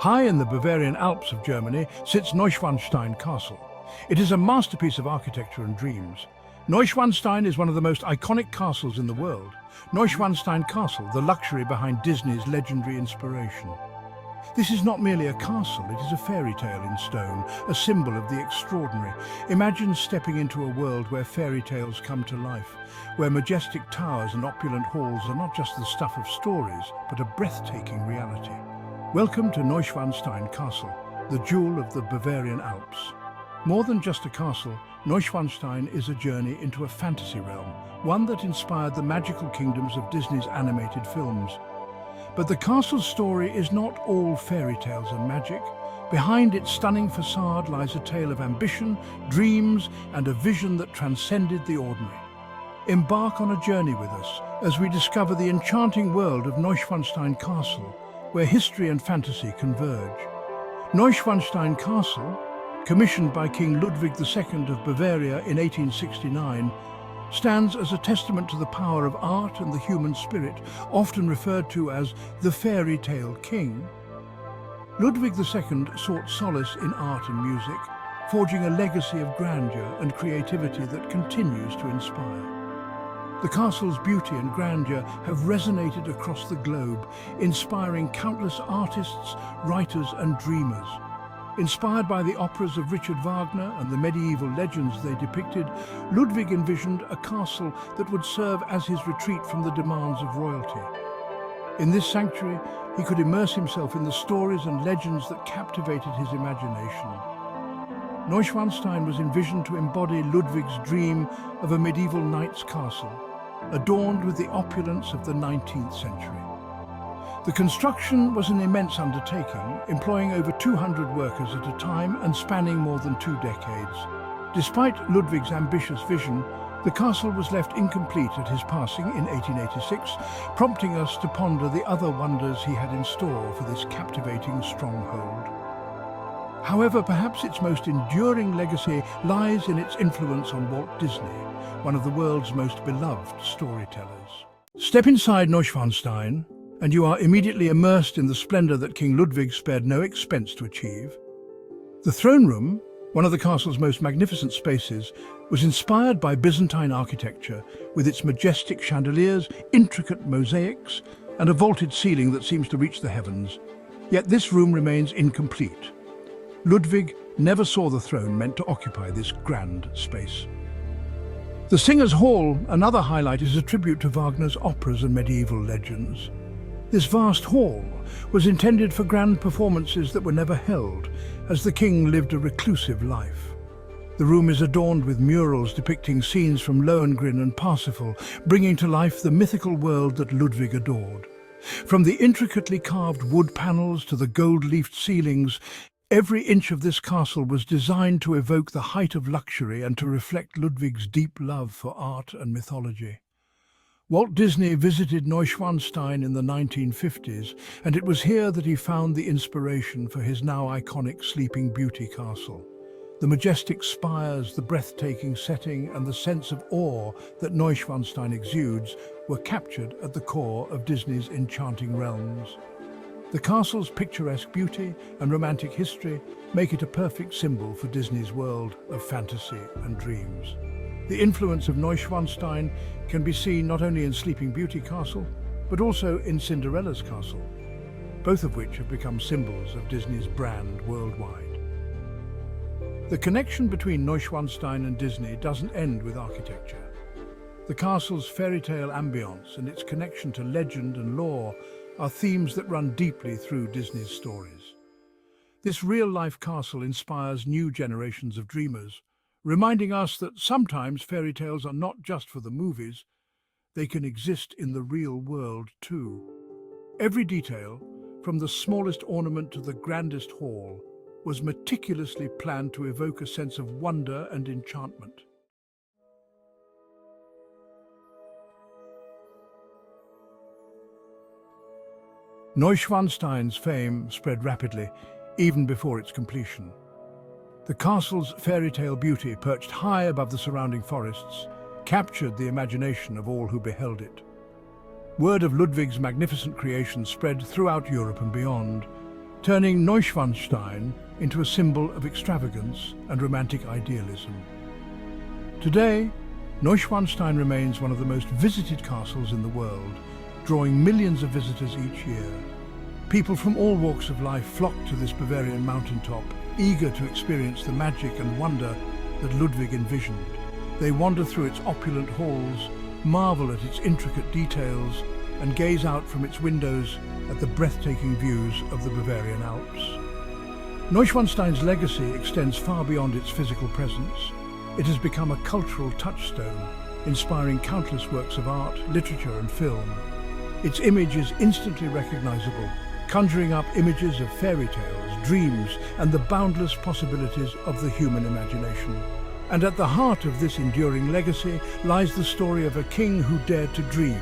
High in the Bavarian Alps of Germany sits Neuschwanstein Castle. It is a masterpiece of architecture and dreams. Neuschwanstein is one of the most iconic castles in the world. Neuschwanstein Castle, the luxury behind Disney's legendary inspiration. This is not merely a castle, it is a fairy tale in stone, a symbol of the extraordinary. Imagine stepping into a world where fairy tales come to life, where majestic towers and opulent halls are not just the stuff of stories, but a breathtaking reality. Welcome to Neuschwanstein Castle, the jewel of the Bavarian Alps. More than just a castle, Neuschwanstein is a journey into a fantasy realm, one that inspired the magical kingdoms of Disney's animated films. But the castle's story is not all fairy tales and magic. Behind its stunning facade lies a tale of ambition, dreams, and a vision that transcended the ordinary. Embark on a journey with us as we discover the enchanting world of Neuschwanstein Castle, where history and fantasy converge. Neuschwanstein Castle, commissioned by King Ludwig II of Bavaria in 1869, stands as a testament to the power of art and the human spirit, often referred to as the fairy tale king. Ludwig II sought solace in art and music, forging a legacy of grandeur and creativity that continues to inspire. The castle's beauty and grandeur have resonated across the globe, inspiring countless artists, writers and dreamers. Inspired by the operas of Richard Wagner and the medieval legends they depicted, Ludwig envisioned a castle that would serve as his retreat from the demands of royalty. In this sanctuary, he could immerse himself in the stories and legends that captivated his imagination. Neuschwanstein was envisioned to embody Ludwig's dream of a medieval knight's castle, adorned with the opulence of the 19th century. The construction was an immense undertaking, employing over 200 workers at a time and spanning more than 2 decades. Despite Ludwig's ambitious vision, the castle was left incomplete at his passing in 1886, prompting us to ponder the other wonders he had in store for this captivating stronghold. However, perhaps its most enduring legacy lies in its influence on Walt Disney, one of the world's most beloved storytellers. Step inside Neuschwanstein, and you are immediately immersed in the splendor that King Ludwig spared no expense to achieve. The throne room, one of the castle's most magnificent spaces, was inspired by Byzantine architecture, with its majestic chandeliers, intricate mosaics, and a vaulted ceiling that seems to reach the heavens. Yet this room remains incomplete. Ludwig never saw the throne meant to occupy this grand space. The Singers' Hall, another highlight, is a tribute to Wagner's operas and medieval legends. This vast hall was intended for grand performances that were never held, as the king lived a reclusive life. The room is adorned with murals depicting scenes from Lohengrin and Parsifal, bringing to life the mythical world that Ludwig adored. From the intricately carved wood panels to the gold-leafed ceilings, every inch of this castle was designed to evoke the height of luxury and to reflect Ludwig's deep love for art and mythology. Walt Disney visited Neuschwanstein in the 1950s, and it was here that he found the inspiration for his now iconic Sleeping Beauty castle. The majestic spires, the breathtaking setting, and the sense of awe that Neuschwanstein exudes were captured at the core of Disney's enchanting realms. The castle's picturesque beauty and romantic history make it a perfect symbol for Disney's world of fantasy and dreams. The influence of Neuschwanstein can be seen not only in Sleeping Beauty Castle, but also in Cinderella's castle, both of which have become symbols of Disney's brand worldwide. The connection between Neuschwanstein and Disney doesn't end with architecture. The castle's fairy tale ambience and its connection to legend and lore are themes that run deeply through Disney's stories. This real-life castle inspires new generations of dreamers, reminding us that sometimes fairy tales are not just for the movies, they can exist in the real world too. Every detail, from the smallest ornament to the grandest hall, was meticulously planned to evoke a sense of wonder and enchantment. Neuschwanstein's fame spread rapidly, even before its completion. The castle's fairy tale beauty, perched high above the surrounding forests, captured the imagination of all who beheld it. Word of Ludwig's magnificent creation spread throughout Europe and beyond, turning Neuschwanstein into a symbol of extravagance and romantic idealism. Today, Neuschwanstein remains one of the most visited castles in the world, drawing millions of visitors each year. People from all walks of life flock to this Bavarian mountaintop, eager to experience the magic and wonder that Ludwig envisioned. They wander through its opulent halls, marvel at its intricate details, and gaze out from its windows at the breathtaking views of the Bavarian Alps. Neuschwanstein's legacy extends far beyond its physical presence. It has become a cultural touchstone, inspiring countless works of art, literature and film. Its image is instantly recognizable, conjuring up images of fairy tales, dreams and the boundless possibilities of the human imagination. And at the heart of this enduring legacy lies the story of a king who dared to dream,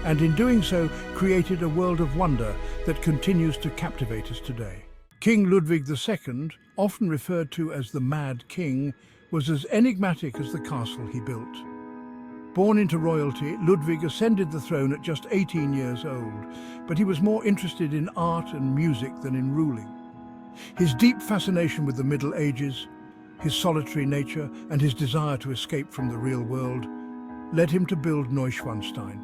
and in doing so created a world of wonder that continues to captivate us today. King Ludwig II, often referred to as the Mad King, was as enigmatic as the castle he built. Born into royalty, Ludwig ascended the throne at just 18 years old, but he was more interested in art and music than in ruling. His deep fascination with the Middle Ages, his solitary nature and his desire to escape from the real world led him to build Neuschwanstein.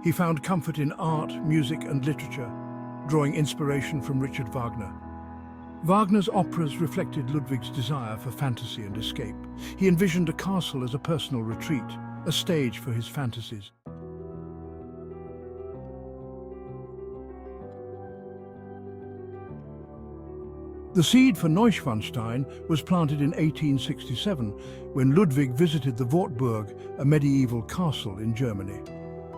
He found comfort in art, music and literature, drawing inspiration from Richard Wagner. Wagner's operas reflected Ludwig's desire for fantasy and escape. He envisioned a castle as a personal retreat, a stage for his fantasies. The seed for Neuschwanstein was planted in 1867 when Ludwig visited the Wartburg, a medieval castle in Germany.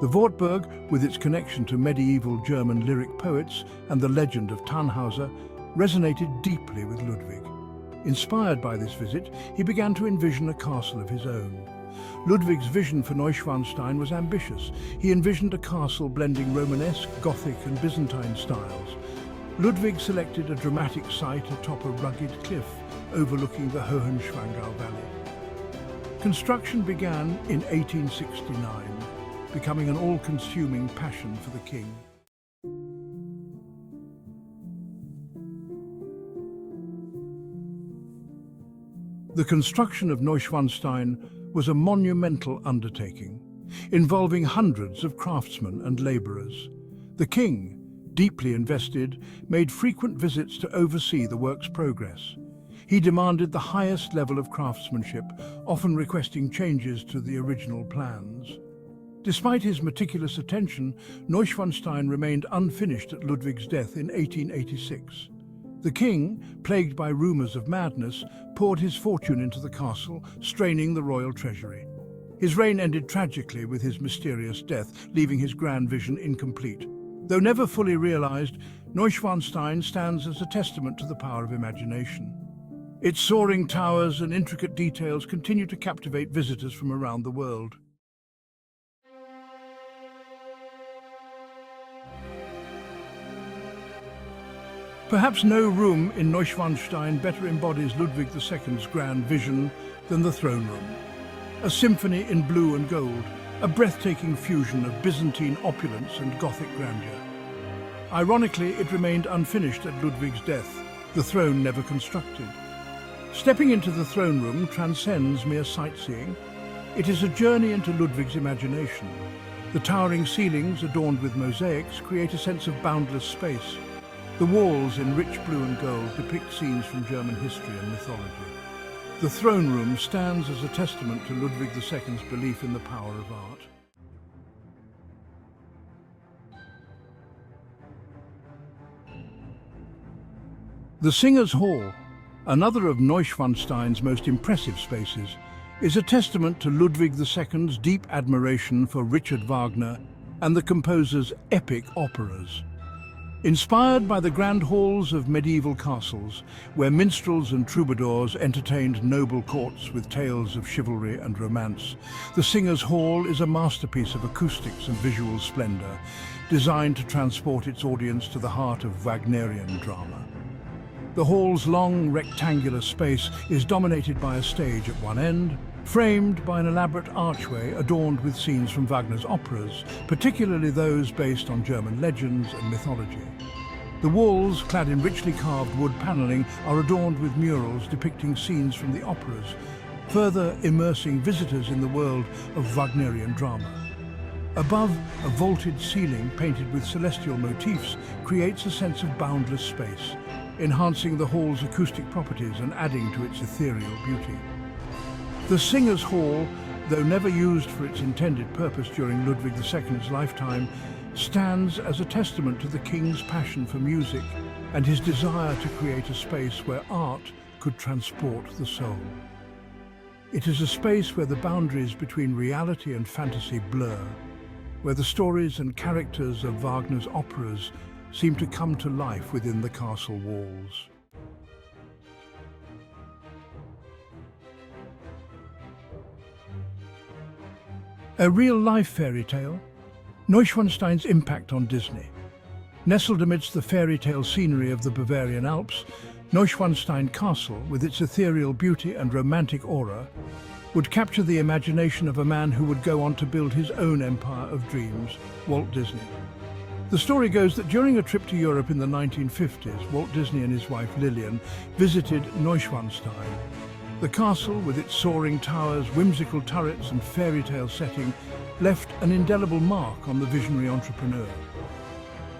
The Wartburg, with its connection to medieval German lyric poets and the legend of Tannhauser, resonated deeply with Ludwig. Inspired by this visit, he began to envision a castle of his own. Ludwig's vision for Neuschwanstein was ambitious. He envisioned a castle blending Romanesque, Gothic and Byzantine styles. Ludwig selected a dramatic site atop a rugged cliff overlooking the Hohenschwangau Valley. Construction began in 1869, becoming an all-consuming passion for the king. The construction of Neuschwanstein was a monumental undertaking, involving hundreds of craftsmen and labourers. The king, deeply invested, made frequent visits to oversee the work's progress. He demanded the highest level of craftsmanship, often requesting changes to the original plans. Despite his meticulous attention, Neuschwanstein remained unfinished at Ludwig's death in 1886. The king, plagued by rumours of madness, poured his fortune into the castle, straining the royal treasury. His reign ended tragically with his mysterious death, leaving his grand vision incomplete. Though never fully realized, Neuschwanstein stands as a testament to the power of imagination. Its soaring towers and intricate details continue to captivate visitors from around the world. Perhaps no room in Neuschwanstein better embodies Ludwig II's grand vision than the throne room. A symphony in blue and gold, a breathtaking fusion of Byzantine opulence and Gothic grandeur. Ironically, it remained unfinished at Ludwig's death, the throne never constructed. Stepping into the throne room transcends mere sightseeing. It is a journey into Ludwig's imagination. The towering ceilings, adorned with mosaics, create a sense of boundless space. The walls, in rich blue and gold, depict scenes from German history and mythology. The throne room stands as a testament to Ludwig II's belief in the power of art. The Singers' Hall, another of Neuschwanstein's most impressive spaces, is a testament to Ludwig II's deep admiration for Richard Wagner and the composer's epic operas. Inspired by the grand halls of medieval castles, where minstrels and troubadours entertained noble courts with tales of chivalry and romance, the Singers' Hall is a masterpiece of acoustics and visual splendor, designed to transport its audience to the heart of Wagnerian drama. The hall's long, rectangular space is dominated by a stage at one end, framed by an elaborate archway adorned with scenes from Wagner's operas, particularly those based on German legends and mythology. The walls, clad in richly carved wood paneling, are adorned with murals depicting scenes from the operas, further immersing visitors in the world of Wagnerian drama. Above, a vaulted ceiling painted with celestial motifs creates a sense of boundless space, enhancing the hall's acoustic properties and adding to its ethereal beauty. The Singers' Hall, though never used for its intended purpose during Ludwig II's lifetime, stands as a testament to the king's passion for music and his desire to create a space where art could transport the soul. It is a space where the boundaries between reality and fantasy blur, where the stories and characters of Wagner's operas seem to come to life within the castle walls. A real-life fairy tale? Neuschwanstein's impact on Disney. Nestled amidst the fairy tale scenery of the Bavarian Alps, Neuschwanstein Castle, with its ethereal beauty and romantic aura, would capture the imagination of a man who would go on to build his own empire of dreams, Walt Disney. The story goes that during a trip to Europe in the 1950s, Walt Disney and his wife Lillian visited Neuschwanstein. The castle, with its soaring towers, whimsical turrets and fairy tale setting, left an indelible mark on the visionary entrepreneur.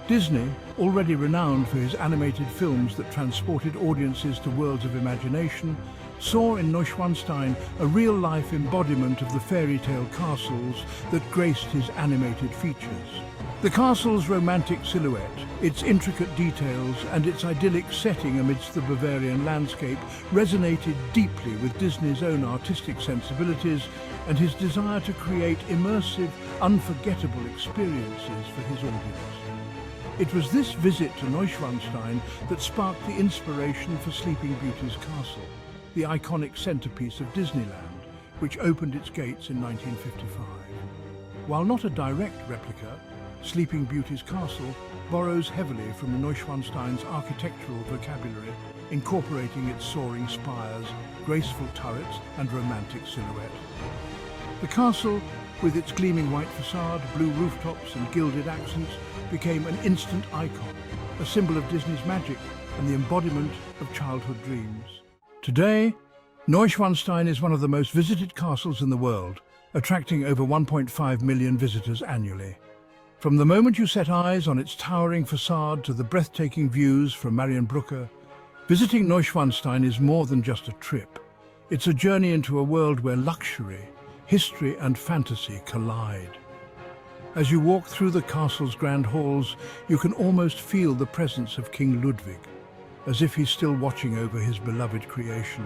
Disney, already renowned for his animated films that transported audiences to worlds of imagination, saw in Neuschwanstein a real-life embodiment of the fairy tale castles that graced his animated features. The castle's romantic silhouette, its intricate details and its idyllic setting amidst the Bavarian landscape resonated deeply with Disney's own artistic sensibilities and his desire to create immersive, unforgettable experiences for his audience. It was this visit to Neuschwanstein that sparked the inspiration for Sleeping Beauty's castle, the iconic centerpiece of Disneyland, which opened its gates in 1955. While not a direct replica, Sleeping Beauty's castle borrows heavily from Neuschwanstein's architectural vocabulary, incorporating its soaring spires, graceful turrets and romantic silhouette. The castle, with its gleaming white facade, blue rooftops and gilded accents, became an instant icon, a symbol of Disney's magic and the embodiment of childhood dreams. Today, Neuschwanstein is one of the most visited castles in the world, attracting over 1.5 million visitors annually. From the moment you set eyes on its towering facade to the breathtaking views from Marienbrücke, visiting Neuschwanstein is more than just a trip. It's a journey into a world where luxury, history and fantasy collide. As you walk through the castle's grand halls, you can almost feel the presence of King Ludwig, as if he's still watching over his beloved creation.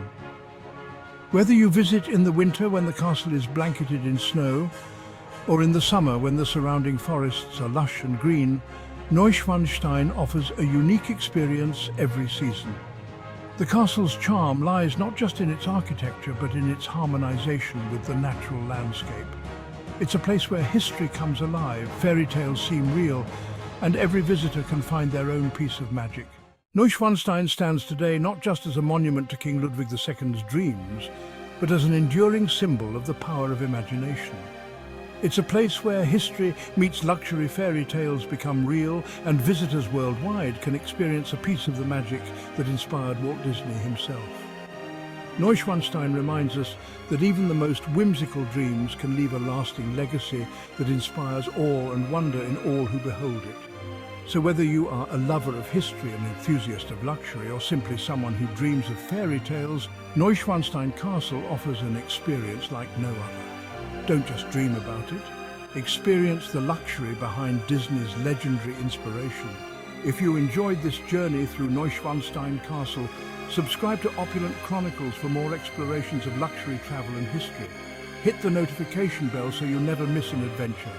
Whether you visit in the winter when the castle is blanketed in snow, or in the summer when the surrounding forests are lush and green, Neuschwanstein offers a unique experience every season. The castle's charm lies not just in its architecture, but in its harmonization with the natural landscape. It's a place where history comes alive, fairy tales seem real, and every visitor can find their own piece of magic. Neuschwanstein stands today not just as a monument to King Ludwig II's dreams, but as an enduring symbol of the power of imagination. It's a place where history meets luxury, fairy tales become real, and visitors worldwide can experience a piece of the magic that inspired Walt Disney himself. Neuschwanstein reminds us that even the most whimsical dreams can leave a lasting legacy that inspires awe and wonder in all who behold it. So whether you are a lover of history, an enthusiast of luxury, or simply someone who dreams of fairy tales, Neuschwanstein Castle offers an experience like no other. Don't just dream about it. Experience the luxury behind Disney's legendary inspiration. If you enjoyed this journey through Neuschwanstein Castle, subscribe to Opulent Chronicles for more explorations of luxury travel and history. Hit the notification bell so you'll never miss an adventure.